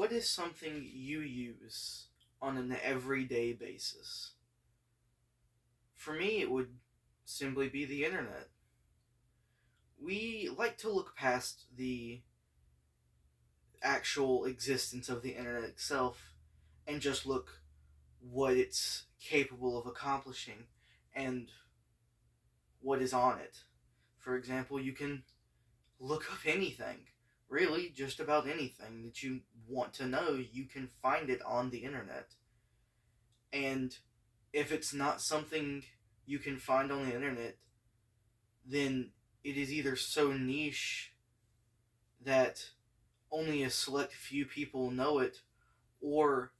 What is something you use on an everyday basis? For me, it would simply be the internet. We like to look past the actual existence of the internet itself and just look what it's capable of accomplishing and what is on it. For example, you can look up anything. Really, just about anything that you want to know, you can find it on the internet. And if it's not something you can find on the internet, then it is either so niche that only a select few people know it, or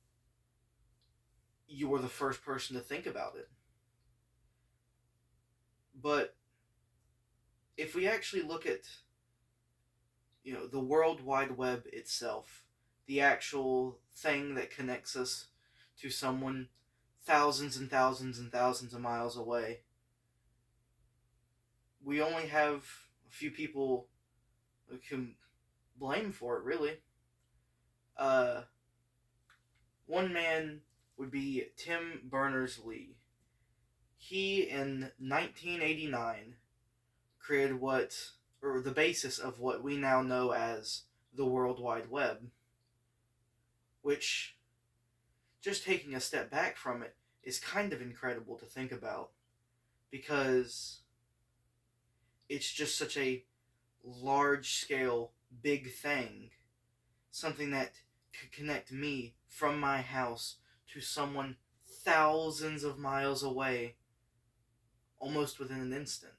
you were the first person to think about it. But if we actually look at, the World Wide Web itself, the actual thing that connects us to someone thousands and thousands and thousands of miles away, we only have a few people who can blame for it, really. Uh, One man would be Tim Berners-Lee. He, in 1989, created the basis of what we now know as the World Wide Web, which, just taking a step back from it, is kind of incredible to think about, because it's just such a large-scale, big thing, something that could connect me from my house to someone thousands of miles away, almost within an instant.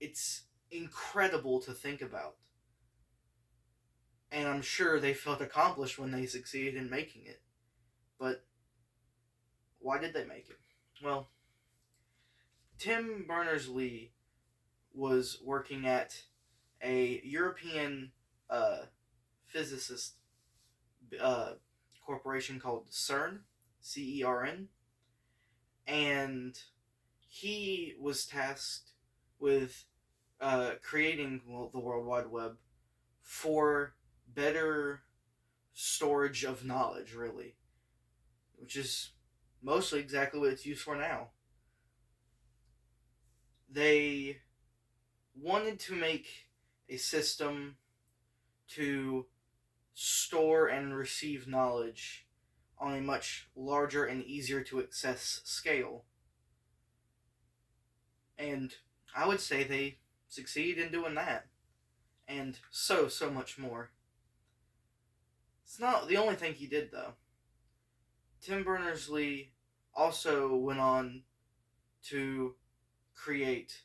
It's incredible to think about. And I'm sure they felt accomplished when they succeeded in making it. But why did they make it? Well, Tim Berners-Lee was working at a European physicist corporation called CERN, CERN, and he was tasked with creating the World Wide Web for better storage of knowledge, really, which is mostly exactly what it's used for now. They wanted to make a system to store and receive knowledge on a much larger and easier to access scale. And I would say they succeeded in doing that. And so much more. It's not the only thing he did, though. Tim Berners-Lee also went on to create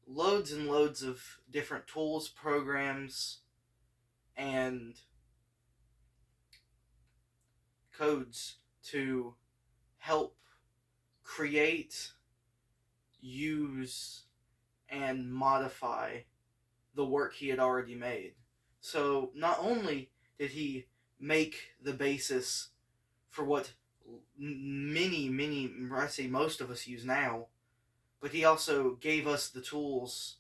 loads and loads of different tools, programs, and codes to help create, use, and modify the work he had already made. So not only did he make the basis for what many, I say most of us use now, but he also gave us the tools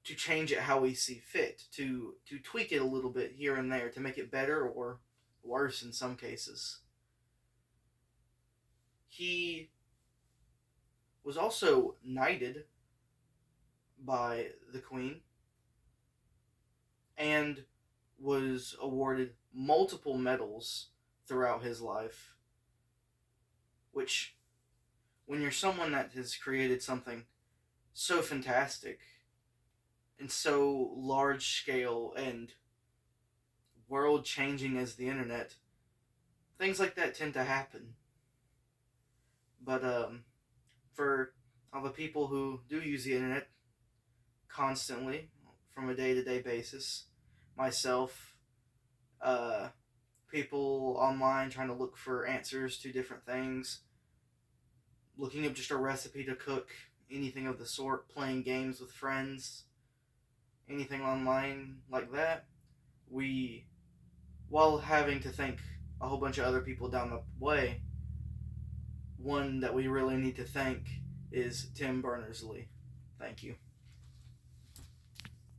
to change it how we see fit, to tweak it a little bit here and there to make it better or worse in some cases. He was also knighted by the Queen and was awarded multiple medals throughout his life, which, when you're someone that has created something so fantastic and so large scale and world changing as the internet, things like that tend to happen. But for all the people who do use the internet constantly from a day-to-day basis, myself, people online trying to look for answers to different things, looking up just a recipe to cook, anything of the sort, playing games with friends, anything online like that, while having to thank a whole bunch of other people down the way, one that we really need to thank is Tim Berners-Lee. Thank you.